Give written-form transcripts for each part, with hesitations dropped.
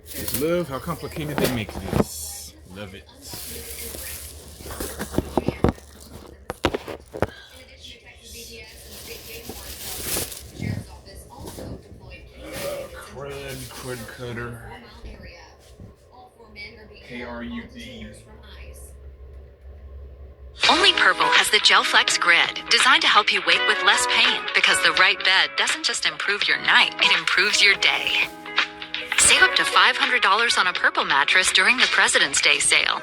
Just love how complicated they make this. Love it. Crud cutter. KRUD. Only Purple has the Gel Flex Grid, designed to help you wake with less pain, because the right bed doesn't just improve your night, it improves your day. Save up to $500 on a Purple mattress during the President's Day sale.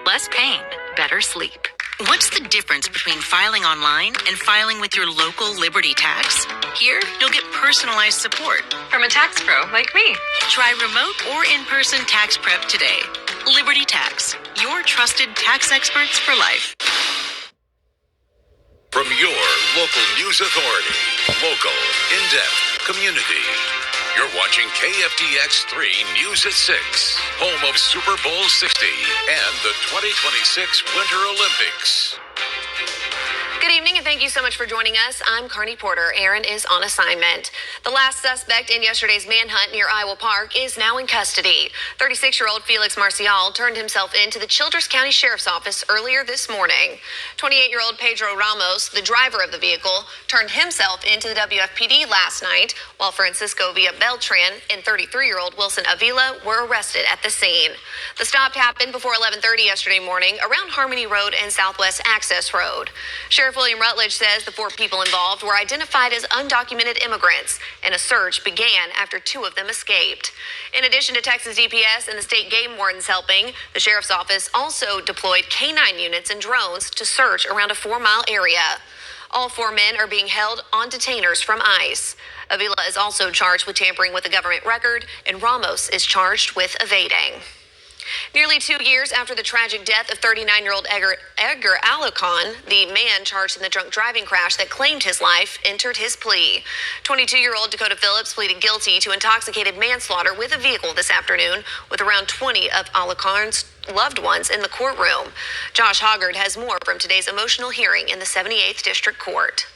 Less pain, better sleep. What's the difference between filing online and filing with your local Liberty Tax? Here, you'll get personalized support From a tax pro like me. Try remote or in-person tax prep today. Liberty Tax, your trusted tax experts for life. From your local news authority, local, in-depth, community. You're watching KFDX 3 News at 6, home of Super Bowl 60 and the 2026 Winter Olympics. Good evening, and thank you so much for joining us. I'm Carney Porter. Aaron is on assignment. The last suspect in yesterday's manhunt near Iowa Park is now in custody. 36-year-old Felix Marcial turned himself in to the Childress County Sheriff's Office earlier this morning. 28-year-old Pedro Ramos, the driver of the vehicle, turned himself into the WFPD last night, while Francisco Villa Beltran and 33-year-old Wilson Avila were arrested at the scene. The stop happened before 11:30 yesterday morning around Harmony Road and Southwest Access Road. Sheriff William Rutledge says the 4 people involved were identified as undocumented immigrants, and a search began after 2 of them escaped. In addition to Texas DPS and the state game wardens helping, the sheriff's office also deployed K9 units and drones to search around a 4-mile area. All 4 men are being held on detainers from ICE. Avila is also charged with tampering with a government record, and Ramos is charged with evading. Nearly 2 years after the tragic death of 39-year-old Edgar Alarcon, the man charged in the drunk driving crash that claimed his life entered his plea. 22-year-old Dakota Phillips pleaded guilty to intoxicated manslaughter with a vehicle this afternoon, with around 20 of Alarcon's loved ones in the courtroom. Josh Hoggard has more from today's emotional hearing in the 78th District Court.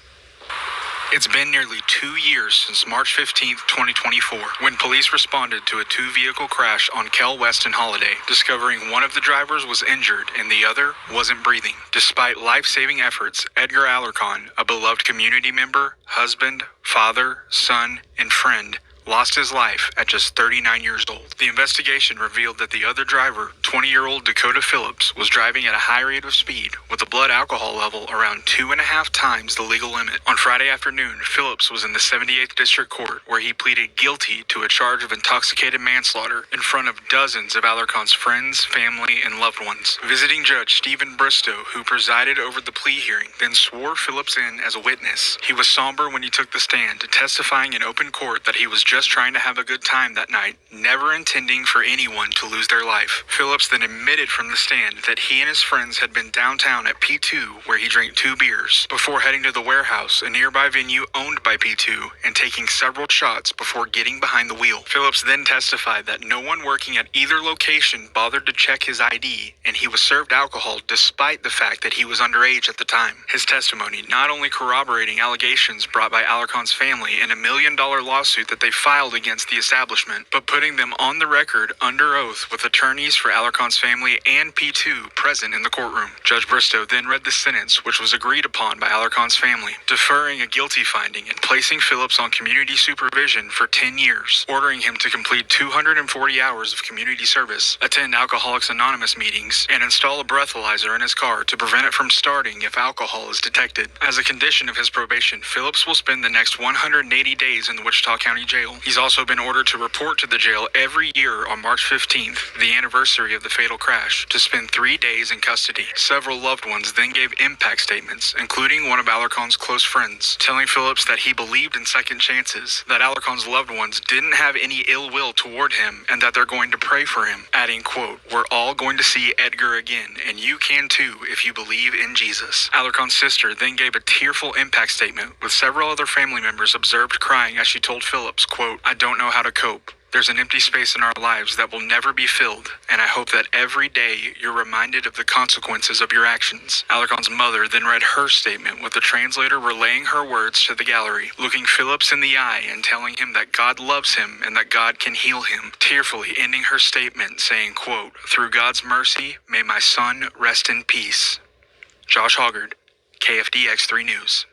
It's been nearly 2 years since March 15, 2024, when police responded to a 2-vehicle crash on Kel West and Holiday, discovering one of the drivers was injured and the other wasn't breathing. Despite life-saving efforts, Edgar Alarcon, a beloved community member, husband, father, son, and friend, lost his life at just 39 years old. The investigation revealed that the other driver, 20-year-old Dakota Phillips, was driving at a high rate of speed with a blood alcohol level around 2.5 times the legal limit. On Friday afternoon, Phillips was in the 78th District Court, where he pleaded guilty to a charge of intoxicated manslaughter in front of dozens of Alarcon's friends, family, and loved ones. Visiting Judge Stephen Bristow, who presided over the plea hearing, then swore Phillips in as a witness. He was somber when he took the stand, testifying in open court that he was just trying to have a good time that night, never intending for anyone to lose their life. Phillips then admitted from the stand that he and his friends had been downtown at P2, where he drank 2 beers, before heading to the warehouse, a nearby venue owned by P2, and taking several shots before getting behind the wheel. Phillips then testified that no one working at either location bothered to check his ID, and he was served alcohol despite the fact that he was underage at the time. His testimony not only corroborating allegations brought by Alarcon's family in a $1 million lawsuit that they filed against the establishment, but putting them on the record under oath with attorneys for Alarcon's family and P2 present in the courtroom. Judge Bristow then read the sentence, which was agreed upon by Alarcon's family, deferring a guilty finding and placing Phillips on community supervision for 10 years, ordering him to complete 240 hours of community service, attend Alcoholics Anonymous meetings, and install a breathalyzer in his car to prevent it from starting if alcohol is detected. As a condition of his probation, Phillips will spend the next 180 days in the Wichita County Jail. He's also been ordered to report to the jail every year on March 15th, the anniversary of the fatal crash, to spend 3 days in custody. Several loved ones then gave impact statements, including one of Alarcon's close friends, telling Phillips that he believed in second chances, that Alarcon's loved ones didn't have any ill will toward him, and that they're going to pray for him, adding, quote, "We're all going to see Edgar again, and you can too if you believe in Jesus." Alarcon's sister then gave a tearful impact statement, with several other family members observed crying as she told Phillips, quote, "I don't know how to cope. There's an empty space in our lives that will never be filled, and I hope that every day you're reminded of the consequences of your actions. Alarcon's mother then read her statement, with the translator relaying her words to the gallery, looking Phillips in the eye and telling him that God loves him and that God can heal him, tearfully ending her statement saying, quote, "Through God's mercy, may my son rest in peace." Josh Hoggard, KFDX 3 News.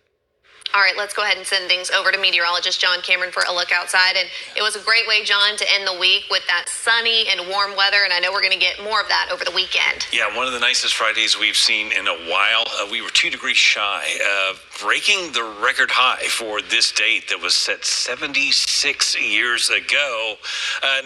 All right, let's go ahead and send things over to meteorologist John Cameron for a look outside. And it was a great way, John, to end the week with that sunny and warm weather. And I know we're going to get more of that over the weekend. Yeah, one of the nicest Fridays we've seen in a while. We were 2 degrees shy of breaking the record high for this date that was set 76 years ago.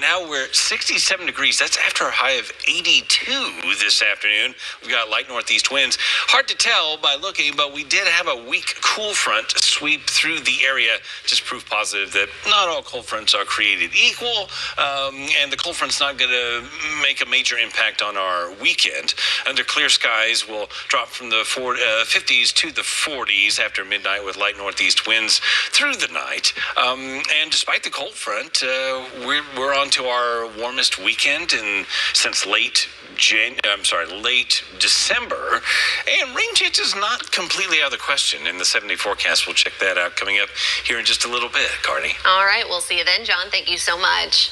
Now we're at 67 degrees. That's after a high of 82 this afternoon. We've got light northeast winds. Hard to tell by looking, but we did have a weak cool front sweep through the area. Just proof positive that not all cold fronts are created equal, and the cold front's not going to make a major impact on our weekend. Under clear skies, we'll drop from the 50s to the 40s after midnight with light northeast winds through the night. And despite the cold front, we're on to our warmest weekend since late December, and rain chances not completely out of the question in the 7-day forecast. We'll check that out coming up here in just a little bit, Carney. All right, we'll see you then, John. Thank you so much.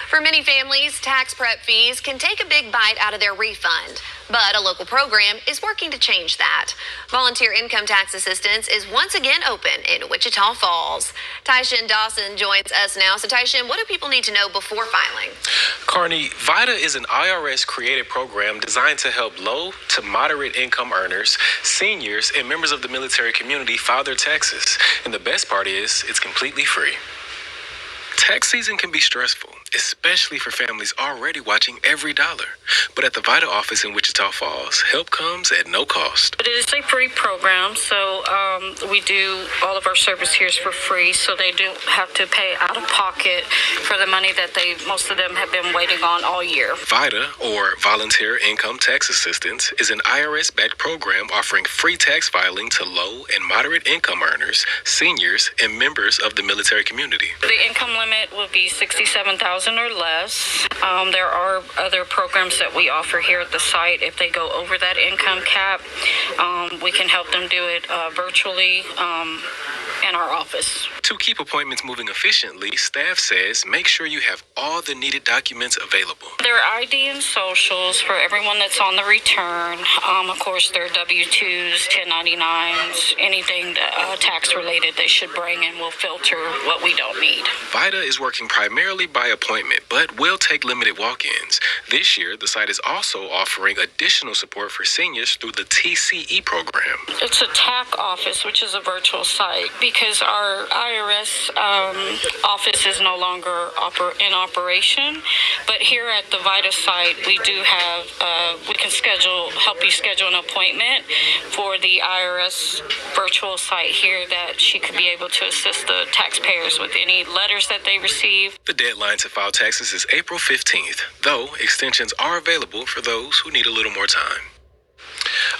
For many families, tax prep fees can take a big bite out of their refund, but a local program is working to change that. Volunteer income tax assistance is once again open in Wichita Falls. Tyshawn Dawson joins us now. So Tyshawn, what do people need to know before filing? Carney, VITA is an IRS-created program designed to help low to moderate income earners, seniors, and members of the military community file their taxes. And the best part is, it's completely free. Tax season can be stressful, especially for families already watching every dollar. But at the VITA office in Wichita Falls, help comes at no cost. It is a free program, so we do all of our service here is for free, so they don't have to pay out of pocket for the money that most of them have been waiting on all year. VITA, or Volunteer Income Tax Assistance, is an IRS-backed program offering free tax filing to low and moderate income earners, seniors, and members of the military community. The income limit will be $67,000 or less. There are other programs that we offer here at the site. If they go over that income cap, we can help them do it virtually in our office. To keep appointments moving efficiently, staff says make sure you have all the needed documents available. Their ID and socials for everyone that's on the return. Of course, their W-2s, 1099s, anything tax-related they should bring, and we'll filter what we don't need. VITA is working primarily by appointment, but will take limited walk-ins. This year, the site is also offering additional support for seniors through the TCE program. It's a TAC office, which is a virtual site, because our IRS office is no longer in operation. But here at the VITA site, we do have, we can help you schedule an appointment for the IRS virtual site here that she could be able to assist the taxpayers with any letters that they receive. The deadline to file taxes is April 15th, though extensions are available for those who need a little more time.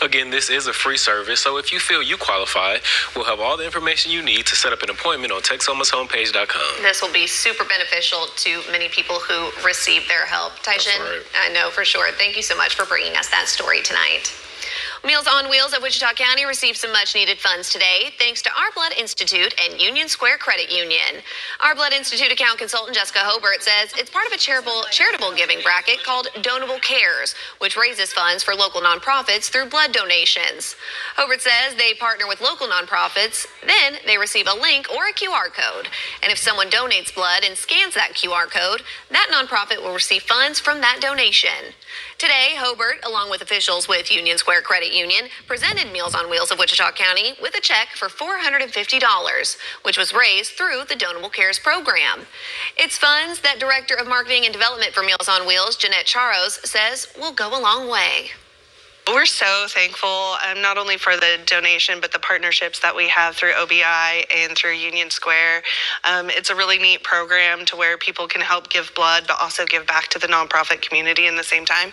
Again, this is a free service, so if you feel you qualify, we'll have all the information you need to set up an appointment on TexomasHomepage.com. This will be super beneficial to many people who receive their help. Tyshawn, right. I know for sure. Thank you so much for bringing us that story tonight. Meals on Wheels of Wichita County received some much-needed funds today, thanks to Our Blood Institute and Union Square Credit Union. Our Blood Institute account consultant Jessica Hobart says it's part of a charitable giving bracket called Donable Cares, which raises funds for local nonprofits through blood donations. Hobart says they partner with local nonprofits, then they receive a link or a QR code. And if someone donates blood and scans that QR code, that nonprofit will receive funds from that donation. Today, Hobart, along with officials with Union Square Credit Union, presented Meals on Wheels of Wichita County with a check for $450, which was raised through the Donable Cares program. It's funds that Director of Marketing and Development for Meals on Wheels, Jeanette Charos, says will go a long way. We're so thankful, not only for the donation, but the partnerships that we have through OBI and through Union Square. It's a really neat program to where people can help give blood, but also give back to the nonprofit community in the same time.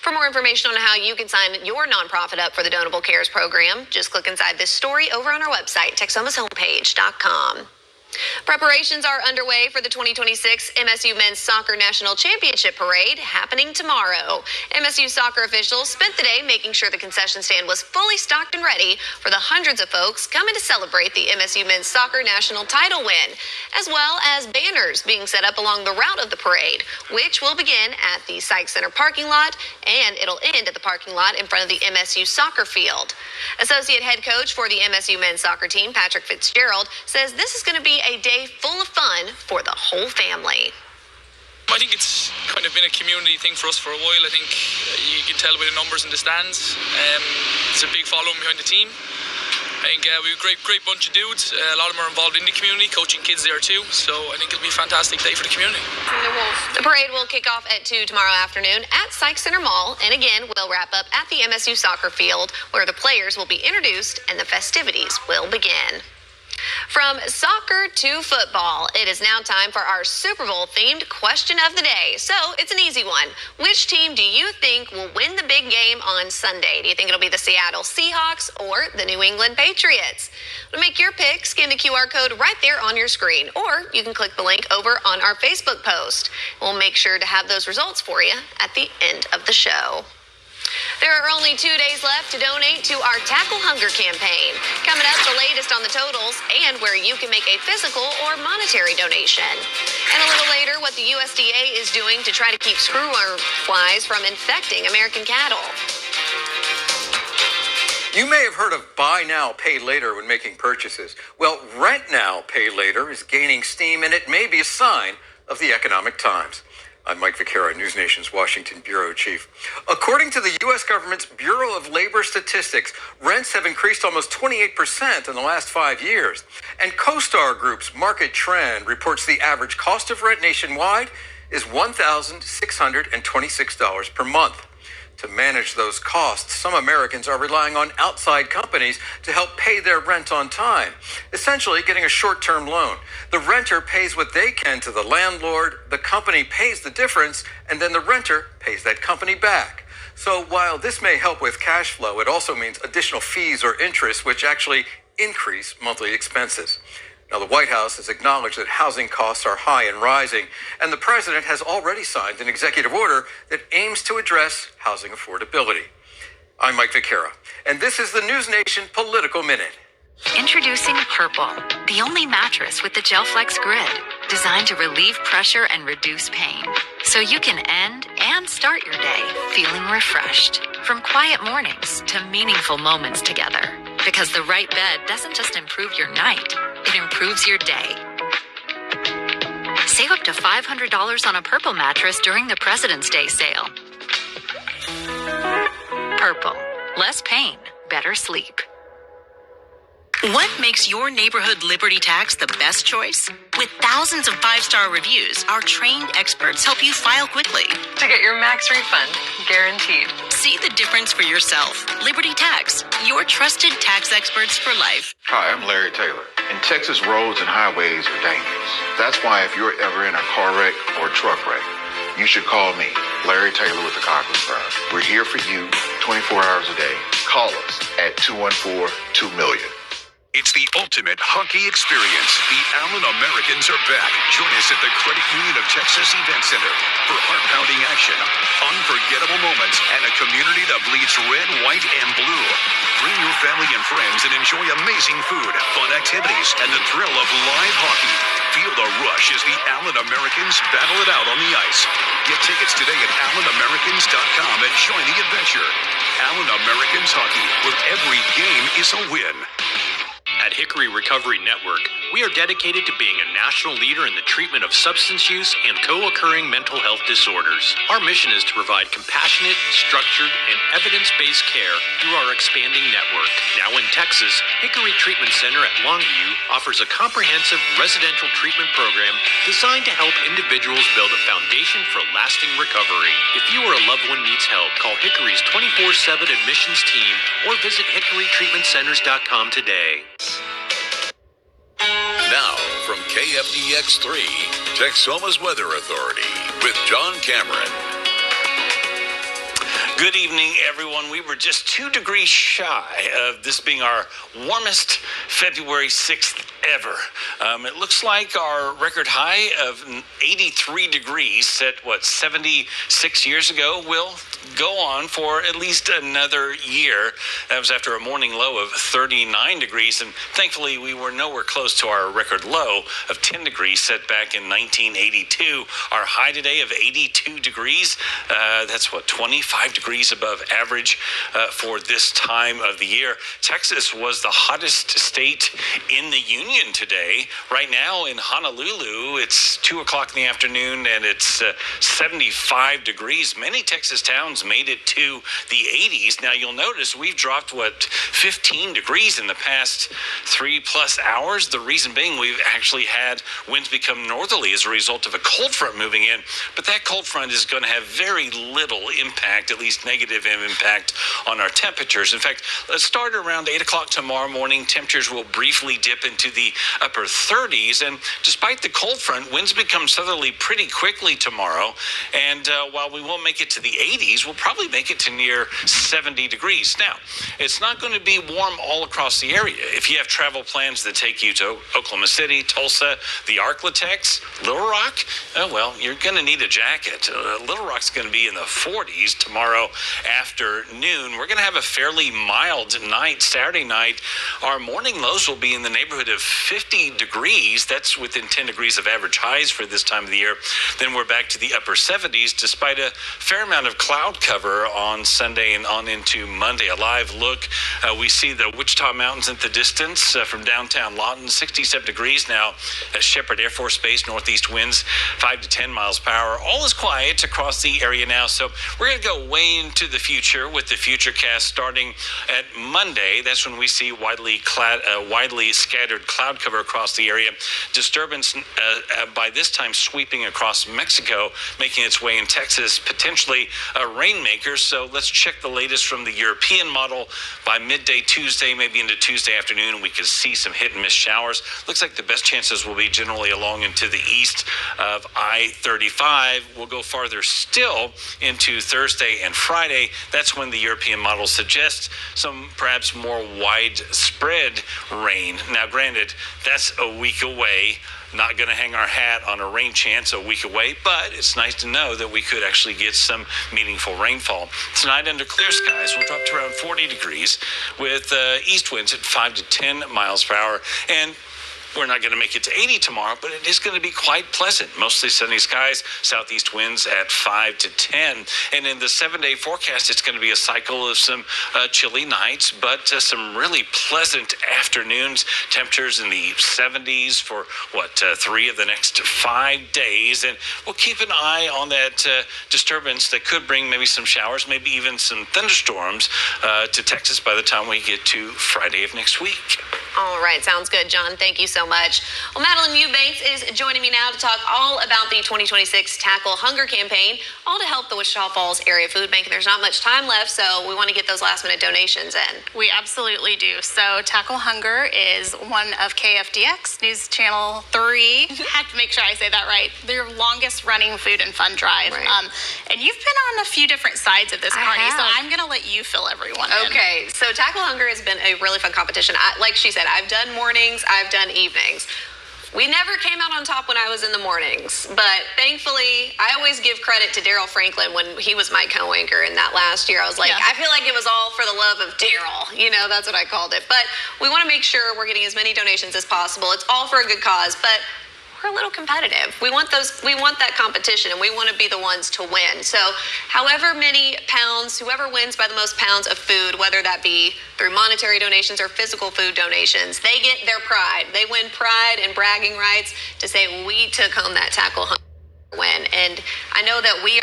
For more information on how you can sign your nonprofit up for the Donable Cares program, just click inside this story over on our website, TexomasHomepage.com. Preparations are underway for the 2026 MSU Men's Soccer National Championship Parade happening tomorrow. MSU soccer officials spent the day making sure the concession stand was fully stocked and ready for the hundreds of folks coming to celebrate the MSU Men's Soccer National title win, as well as banners being set up along the route of the parade, which will begin at the Sykes Center parking lot, and it'll end at the parking lot in front of the MSU soccer field. Associate head coach for the MSU men's soccer team, Patrick Fitzgerald, says this is going to be a day full of fun for the whole family. I think it's kind of been a community thing for us for a while. I think you can tell by the numbers in the stands. It's a big following behind the team. I think we have a great bunch of dudes. A lot of them are involved in the community, coaching kids there too. So I think it'll be a fantastic day for the community. The parade will kick off at 2 tomorrow afternoon at Sykes Center Mall, and again, we'll wrap up at the MSU soccer field, where the players will be introduced and the festivities will begin. From soccer to football, it is now time for our Super Bowl themed question of the day. So it's an easy one. Which team do you think will win the big game on Sunday? Do you think it'll be the Seattle Seahawks or the New England Patriots? To make your pick, scan the QR code right there on your screen, or you can click the link over on our Facebook post. We'll make sure to have those results for you at the end of the show. There are only 2 days left to donate to our Tackle Hunger campaign. Coming up, the latest on the totals and where you can make a physical or monetary donation. And a little later, what the USDA is doing to try to keep screwworm flies from infecting American cattle. You may have heard of buy now, pay later when making purchases. Well, rent now, pay later is gaining steam, and it may be a sign of the economic times. I'm Mike Vaquera, News Nation's Washington Bureau Chief. According to the U.S. government's Bureau of Labor Statistics, rents have increased almost 28% in the last 5 years. And CoStar Group's Market Trend reports the average cost of rent nationwide is $1,626 per month. To manage those costs, some Americans are relying on outside companies to help pay their rent on time, essentially getting a short-term loan. The renter pays what they can to the landlord, the company pays the difference, and then the renter pays that company back. So while this may help with cash flow, it also means additional fees or interest, which actually increase monthly expenses. Now, the White House has acknowledged that housing costs are high and rising, and the president has already signed an executive order that aims to address housing affordability. I'm Mike Vaquera, and this is the News Nation Political Minute. Introducing Purple, the only mattress with the GelFlex grid, designed to relieve pressure and reduce pain, so you can end and start your day feeling refreshed. From quiet mornings to meaningful moments together. Because the right bed doesn't just improve your night, it improves your day. Save up to $500 on a Purple mattress during the President's Day sale. Purple. Less pain, better sleep. What makes your neighborhood Liberty Tax the best choice? With thousands of 5-star reviews, our trained experts help you file quickly To get your max refund, guaranteed. See the difference for yourself. Liberty Tax, your trusted tax experts for life. Hi, I'm Larry Taylor. In Texas, roads and highways are dangerous. That's why if you're ever in a car wreck or truck wreck, you should call me, Larry Taylor with the Cochran Firm. We're here for you 24 hours a day. Call us at 214-2-MILLION. It's the ultimate hockey experience. The Allen Americans are back. Join us at the Credit Union of Texas Event Center for heart-pounding action, unforgettable moments, and a community that bleeds red, white, and blue. Bring your family and friends and enjoy amazing food, fun activities, and the thrill of live hockey. Feel the rush as the Allen Americans battle it out on the ice. Get tickets today at AllenAmericans.com and join the adventure. Allen Americans Hockey, where every game is a win. At Hickory Recovery Network, we are dedicated to being a national leader in the treatment of substance use and co-occurring mental health disorders. Our mission is to provide compassionate, structured, and evidence-based care through our expanding network. Now in Texas, Hickory Treatment Center at Longview offers a comprehensive residential treatment program designed to help individuals build a foundation for lasting recovery. If you or a loved one needs help, call Hickory's 24/7 admissions team or visit hickorytreatmentcenters.com today. Now, from KFDX3, Texoma's Weather Authority, with John Cameron. Good evening, everyone. We were just 2 degrees shy of this being our warmest February 6th ever. It looks like our record high of 83 degrees set, 76 years ago, will go on for at least another year. That was after a morning low of 39 degrees, and thankfully we were nowhere close to our record low of 10 degrees set back in 1982. Our high today of 82 degrees, that's 25 degrees above average for this time of the year. Texas was the hottest state in the union today. Right now in Honolulu, it's 2 o'clock in the afternoon and it's 75 degrees. Many Texas towns made it to the 80s. Now you'll notice we've dropped 15 degrees in the past 3+ hours. The reason being we've actually had winds become northerly as a result of a cold front moving in, but that cold front is going to have very little impact, at least negative impact, on our temperatures. In fact, let's start around 8 o'clock tomorrow morning. Temperatures will briefly dip into the upper 30s, and despite the cold front, winds become southerly pretty quickly tomorrow, and while we won't make it to the 80s, we'll probably make it to near 70 degrees. Now, it's not going to be warm all across the area. If you have travel plans that take you to Oklahoma City, Tulsa, the Arklatex, Little Rock, you're going to need a jacket. Little Rock's going to be in the 40s tomorrow afternoon. We're going to have a fairly mild night. Saturday night, our morning lows will be in the neighborhood of 50 degrees. That's within 10 degrees of average highs for this time of the year. Then we're back to the upper 70s despite a fair amount of cloud cover on Sunday and on into Monday. A live look, we see the Wichita Mountains at the distance from downtown Lawton, 67 degrees now at Shepherd Air Force Base. Northeast winds 5 to 10 miles per hour. All is quiet across the area now, so we're going to go way into the future with the Futurecast starting at Monday. That's when we see widely scattered cloud cover across the area. Disturbance by this time sweeping across Mexico, making its way in Texas, potentially a rainmaker. So let's check the latest from the European model. By midday Tuesday, maybe into Tuesday afternoon, we could see some hit and miss showers. Looks like the best chances will be generally along into the east of I-35. We'll go farther still into Thursday and Friday. That's when the European model suggests some perhaps more widespread rain. Now, granted, that's a week away. Not going to hang our hat on a rain chance a week away, but it's nice to know that we could actually get some meaningful rainfall. Tonight, under clear skies, we'll drop to around 40 degrees with east winds at 5 to 10 miles per hour. And we're not going to make it to 80 tomorrow, but it is going to be quite pleasant. Mostly sunny skies, southeast winds at 5 to 10. And in the 7-day forecast, it's going to be a cycle of some chilly nights, but some really pleasant afternoons. Temperatures in the 70s for 3 of the next 5 days. And we'll keep an eye on that disturbance that could bring maybe some showers, maybe even some thunderstorms to Texas by the time we get to Friday of next week. All right, sounds good, John. Thank you so much. Well, Madeline Eubanks is joining me now to talk all about the 2026 Tackle Hunger campaign, all to help the Wichita Falls Area Food Bank. And there's not much time left, so we want to get those last-minute donations in. We absolutely do. So Tackle Hunger is one of K FDX News Channel 3. I have to make sure I say that right. Their longest-running food and fun drive. Right. And you've been on a few different sides of this, Carney, so I'm going to let you fill everyone in. Okay, so Tackle Hunger has been a really fun competition. Like she said, I've done mornings, I've done evenings. We never came out on top when I was in the mornings, but thankfully, I always give credit to Daryl Franklin when he was my co-anchor in that last year. I was like, I feel like it was all for the love of Daryl. That's what I called it. But we want to make sure we're getting as many donations as possible. It's all for a good cause, but we're a little competitive. We want that competition, and we want to be the ones to win. So however many pounds, whoever wins by the most pounds of food, whether that be through monetary donations or physical food donations, they get their pride. They win pride and bragging rights to say, we took home that Tackle Hunger win. And I know that we are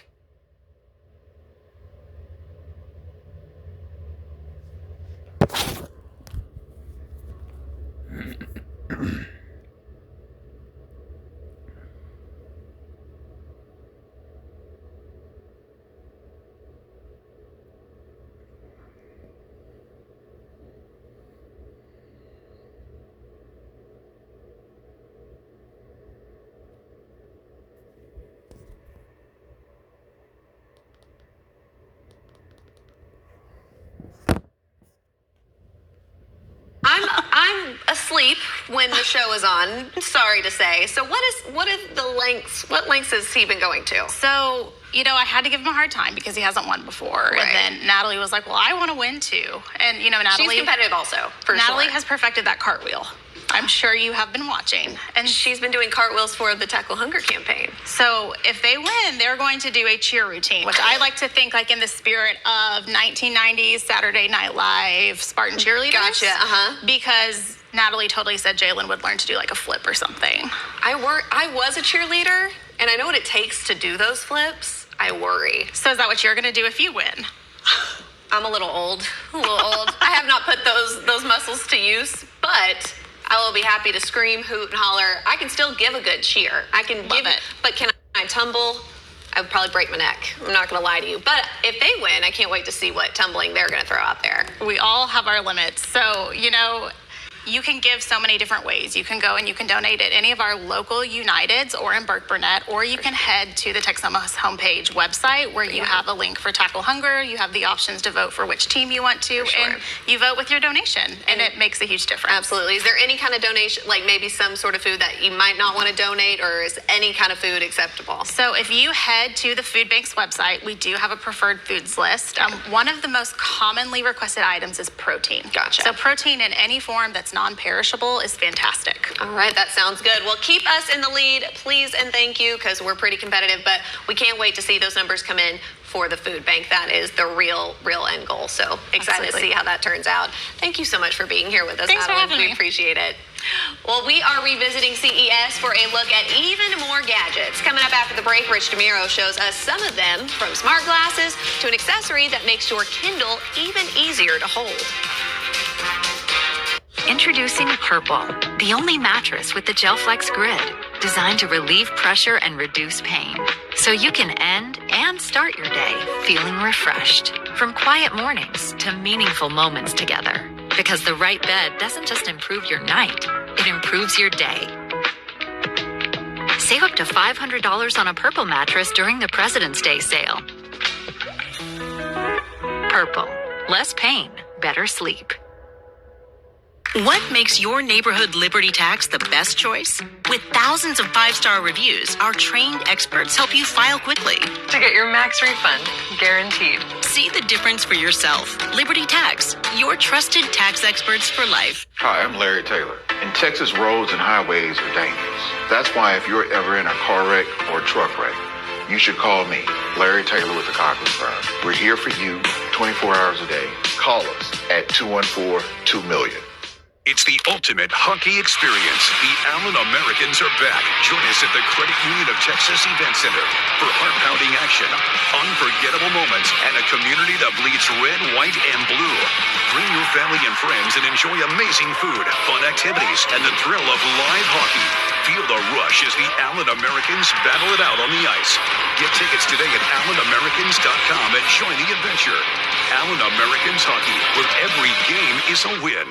I'm asleep when the show is on. Sorry to say. So what lengths has he been going to? So, I had to give him a hard time because he hasn't won before. Right. And then Natalie was like, well, I want to win too. And, Natalie... She's competitive also, Natalie has perfected that cartwheel. I'm sure you have been watching. And she's been doing cartwheels for the Tackle Hunger campaign. So if they win, they're going to do a cheer routine, which I like to think like in the spirit of 1990s Saturday Night Live Spartan cheerleaders. Gotcha, Because Natalie totally said Jalen would learn to do like a flip or something. I was a cheerleader, and I know what it takes to do those flips. I worry. So is that what you're going to do if you win? I'm a little old. I have not put those muscles to use, but I will be happy to scream, hoot, and holler. I can still give a good cheer. I can give it. But can I tumble? I would probably break my neck. I'm not going to lie to you. But if they win, I can't wait to see what tumbling they're going to throw out there. We all have our limits. So, you can give so many different ways. You can go and you can donate at any of our local Uniteds or in Burke-Burnett, or you can head to the Texoma's homepage website where you have a link for Tackle Hunger. You have the options to vote for which team you want to, and you vote with your donation, and it makes a huge difference. Absolutely. Is there any kind of donation, like maybe some sort of food that you might not want to donate, or is any kind of food acceptable? So if you head to the food bank's website, we do have a preferred foods list. One of the most commonly requested items is protein. Gotcha. So protein in any form that's non-perishable is fantastic. All right, that sounds good. Well, keep us in the lead, please, and thank you, because we're pretty competitive, but we can't wait to see those numbers come in for the food bank. That is the real end goal. So excited to see how that turns out. Thank you so much for being here with us, Thanks Madeline. for having me. We appreciate it. Well, we are revisiting CES for a look at even more gadgets. Coming up after the break, Rich DeMiro shows us some of them, from smart glasses to an accessory that makes your Kindle even easier to hold. Introducing Purple, the only mattress with the GelFlex grid, designed to relieve pressure and reduce pain, so you can end and start your day feeling refreshed. From quiet mornings to meaningful moments together, because the right bed doesn't just improve your night, it improves your day. Save up to $500 on a Purple mattress during the President's Day sale. Purple, less pain, better sleep. What makes your neighborhood Liberty Tax the best choice? With thousands of 5-star reviews, our trained experts help you file quickly to get your max refund guaranteed. See the difference for yourself. Liberty Tax, your trusted tax experts for life. Hi, I'm Larry Taylor. In Texas, roads and highways are dangerous. That's why if you're ever in a car wreck or truck wreck, you should call me, Larry Taylor with the Cochran Firm. We're here for you 24 hours a day. Call us at 214-2-million. It's the ultimate hockey experience. The Allen Americans are back. Join us at the Credit Union of Texas Event Center for heart-pounding action, unforgettable moments, and a community that bleeds red, white, and blue. Bring your family and friends and enjoy amazing food, fun activities, and the thrill of live hockey. Feel the rush as the Allen Americans battle it out on the ice. Get tickets today at AllenAmericans.com and join the adventure. Allen Americans Hockey, where every game is a win.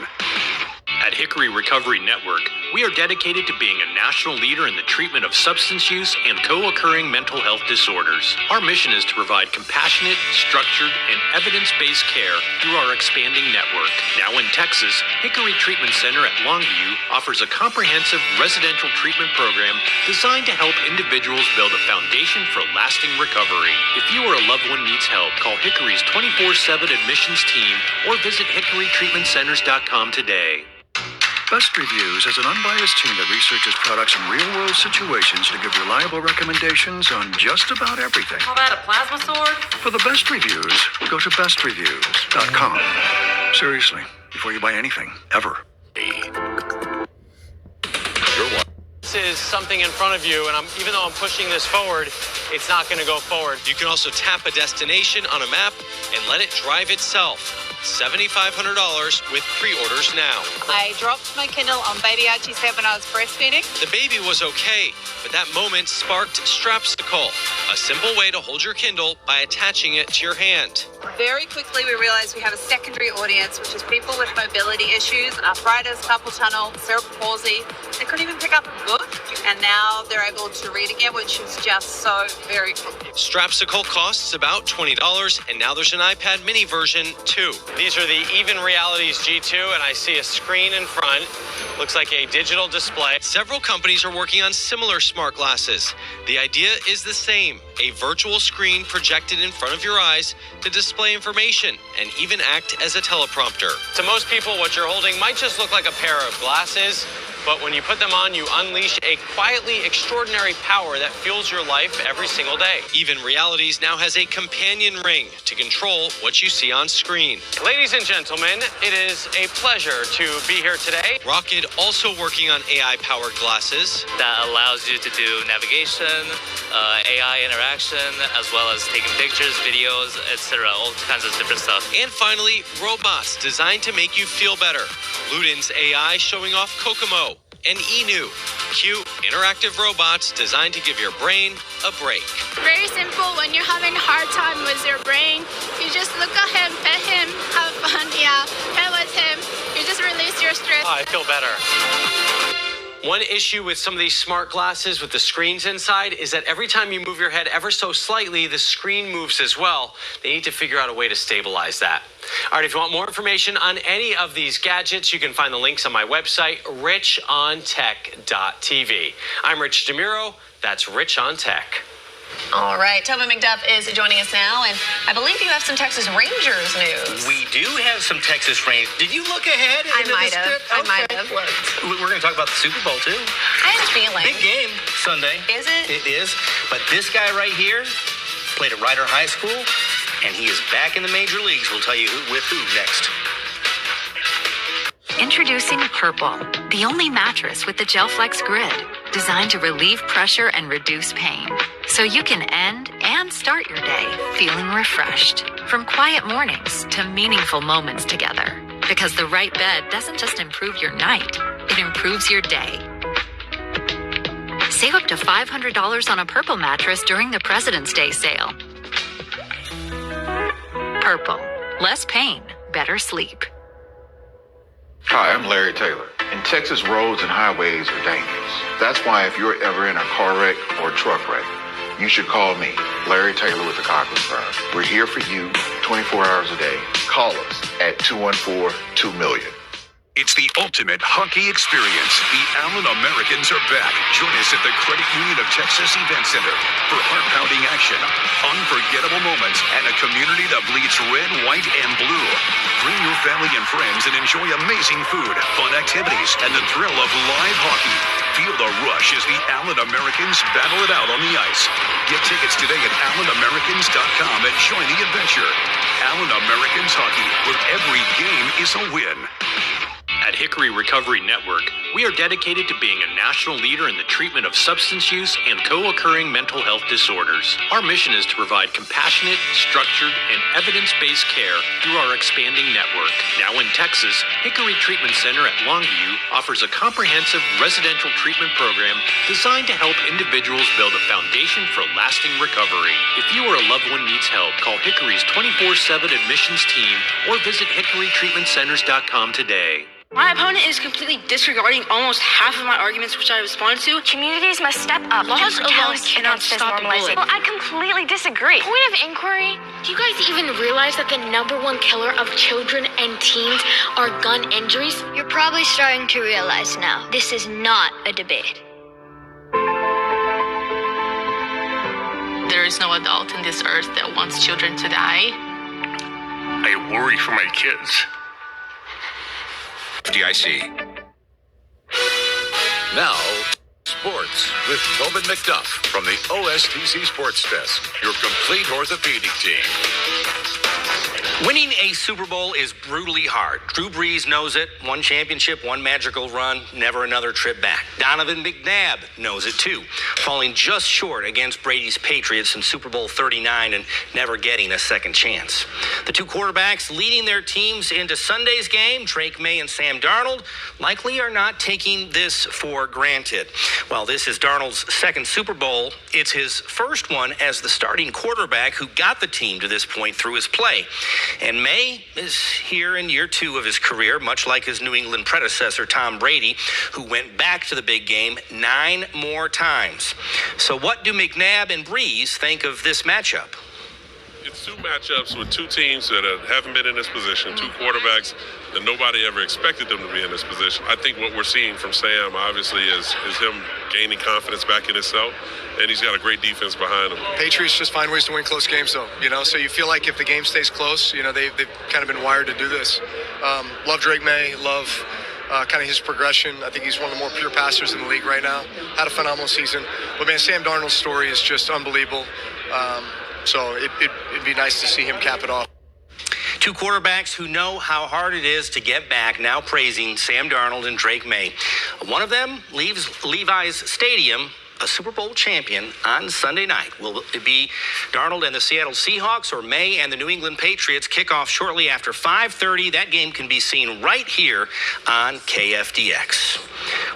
At Hickory Recovery Network, we are dedicated to being a national leader in the treatment of substance use and co-occurring mental health disorders. Our mission is to provide compassionate, structured, and evidence-based care through our expanding network. Now in Texas, Hickory Treatment Center at Longview offers a comprehensive residential treatment program designed to help individuals build a foundation for lasting recovery. If you or a loved one needs help, call Hickory's 24/7 admissions team or visit HickoryTreatmentCenters.com today. Best Reviews is an unbiased team that researches products in real-world situations to give reliable recommendations on just about everything. Call that a plasma sword? For the best reviews, go to bestreviews.com. Seriously, before you buy anything, ever. This is something in front of you, and even though I'm pushing this forward, it's not going to go forward. You can also tap a destination on a map and let it drive itself. $7,500 with pre-orders now. I dropped my Kindle on Baby Archie's head when I was breastfeeding. The baby was okay, but that moment sparked Strapsicle, a simple way to hold your Kindle by attaching it to your hand. Very quickly, we realized we have a secondary audience, which is people with mobility issues, arthritis, carpal tunnel, cerebral palsy. They couldn't even pick up a book. And now they're able to read again, which is just so very cool. Strapsicle costs about $20, and now there's an iPad mini version too. These are the Even Realities G2, and I see a screen in front. Looks like a digital display. Several companies are working on similar smart glasses. The idea is the same, a virtual screen projected in front of your eyes to display information and even act as a teleprompter. To most people, what you're holding might just look like a pair of glasses, but when you put them on, you unleash a quietly extraordinary power that fuels your life every single day. Even Realities now has a companion ring to control what you see on screen. Ladies and gentlemen, it is a pleasure to be here today. Rocket also working on AI-powered glasses that allows you to do navigation, AI interaction, as well as taking pictures, videos, etc., all kinds of different stuff. And finally, robots designed to make you feel better. Luden's AI showing off Kokomo and Inu, cute interactive robots designed to give your brain a break. Very simple. When you're having a hard time with your brain, you just look at him, pet him, have fun, play with him. You just release your stress. I feel better. One issue with some of these smart glasses with the screens inside is that every time you move your head ever so slightly, the screen moves as well. They need to figure out a way to stabilize that. All right, if you want more information on any of these gadgets, you can find the links on my website, richontech.tv. I'm Rich DeMuro. That's Rich on Tech. All right, Tobin McDuff is joining us now, and I believe you have some Texas Rangers news. We do have some Texas Rangers. Did you look ahead? I might have looked. We're going to talk about the Super Bowl, too. I have a feeling. Big game Sunday. Is it? It is. But this guy right here played at Ryder High School, and he is back in the major leagues. We'll tell you with who next. Introducing Purple, the only mattress with the GelFlex grid, designed to relieve pressure and reduce pain, so you can end and start your day feeling refreshed. From quiet mornings to meaningful moments together, because the right bed doesn't just improve your night, it improves your day. Save up to $500 on a Purple mattress during the President's Day sale. Purple, less pain, better sleep. Hi, I'm Larry Taylor. In Texas, roads and highways are dangerous. That's why if you're ever in a car wreck or truck wreck, you should call me, Larry Taylor with the Cochran Firm. We're here for you 24 hours a day. Call us at 214-2-million. It's the ultimate hockey experience. The Allen Americans are back. Join us at the Credit Union of Texas Event Center for heart-pounding action, unforgettable moments, and a community that bleeds red, white, and blue. Bring your family and friends and enjoy amazing food, fun activities, and the thrill of live hockey. Feel the rush as the Allen Americans battle it out on the ice. Get tickets today at AllenAmericans.com and join the adventure. Allen Americans Hockey, where every game is a win. At Hickory Recovery Network, we are dedicated to being a national leader in the treatment of substance use and co-occurring mental health disorders. Our mission is to provide compassionate, structured, and evidence-based care through our expanding network. Now in Texas, Hickory Treatment Center at Longview offers a comprehensive residential treatment program designed to help individuals build a foundation for lasting recovery. If you or a loved one needs help, call Hickory's 24/7 admissions team or visit hickorytreatmentcenters.com today. My opponent is completely disregarding almost half of my arguments which I responded to. Communities must step up. Laws alone cannot stop a bullet. Well, I completely disagree. Point of inquiry, do you guys even realize that the #1 killer of children and teens are gun injuries? You're probably starting to realize now, this is not a debate. There is no adult in this earth that wants children to die. I worry for my kids. FDIC. Now, sports with Tobin McDuff from the OSTC Sports Desk, your complete orthopedic team. Winning a Super Bowl is brutally hard. Drew Brees knows it. One championship, one magical run, never another trip back. Donovan McNabb knows it too, falling just short against Brady's Patriots in Super Bowl 39 and never getting a second chance. The two quarterbacks leading their teams into Sunday's game, Drake May and Sam Darnold, likely are not taking this for granted. While this is Darnold's second Super Bowl, it's his first one as the starting quarterback who got the team to this point through his play. And May is here in year 2 of his career, much like his New England predecessor, Tom Brady, who went back to the big game 9 more times. So what do McNabb and Breeze think of this matchup? It's 2 matchups with 2 teams that haven't been in this position, 2 quarterbacks that nobody ever expected them to be in this position. I think what we're seeing from Sam, obviously, is him gaining confidence back in himself, and he's got a great defense behind him. Patriots just find ways to win close games, though, so you feel like if the game stays close, they've kind of been wired to do this. Love Drake May, love kind of his progression. I think he's one of the more pure passers in the league right now. Had a phenomenal season. But, man, Sam Darnold's story is just unbelievable. So it'd be nice to see him cap it off. 2 quarterbacks who know how hard it is to get back, now praising Sam Darnold and Drake May. One of them leaves Levi's Stadium a Super Bowl champion on Sunday night. Will it be Darnold and the Seattle Seahawks or May and the New England Patriots? Kick off shortly after 5:30. That game can be seen right here on KFDX.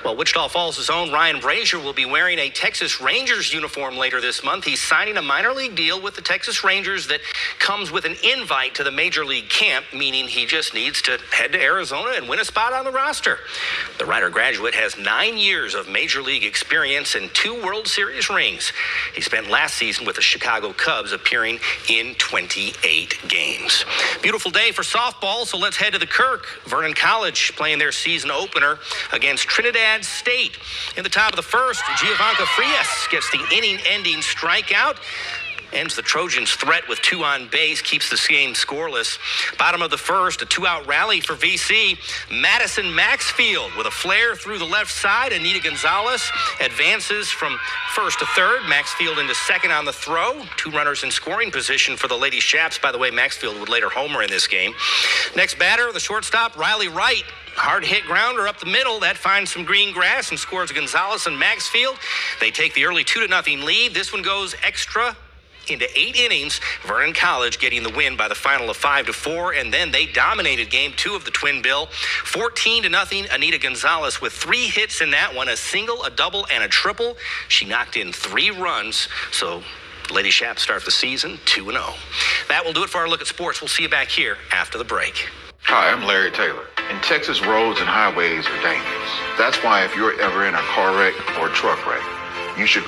Well, Wichita Falls' own Ryan Brazier will be wearing a Texas Rangers uniform later this month. He's signing a minor league deal with the Texas Rangers that comes with an invite to the Major League camp, meaning he just needs to head to Arizona and win a spot on the roster. The Rider graduate has 9 years of Major League experience and 2 World Series rings. He spent last season with the Chicago Cubs, appearing in 28 games. Beautiful day for softball, so let's head to the Kirk. Vernon College playing their season opener against Trinidad State. In the top of the first, Giovanka Frias gets the inning-ending strikeout. Ends the Trojans' threat with 2 on base, keeps the game scoreless. Bottom of the first, a 2-out rally for VC. Madison Maxfield with a flare through the left side. Anita Gonzalez advances from first to third. Maxfield into second on the throw. 2 runners in scoring position for the Lady Chaps. By the way, Maxfield would later homer in this game. Next batter, the shortstop, Riley Wright. Hard hit grounder up the middle. That finds some green grass and scores Gonzalez and Maxfield. They take the early 2-0 lead. This one goes extra into 8 innings. Vernon College getting the win by the final of 5-4, and then they dominated game 2 of the Twin Bill, 14-0. Anita Gonzalez with 3 hits in that one, a single, a double, and a triple. She knocked in 3 runs, so Lady Chaps start the season 2-0. That will do it for our look at sports. We'll see you back here after the break. Hi, I'm Larry Taylor. In Texas, roads and highways are dangerous. That's why if you're ever in a car wreck or truck wreck, you should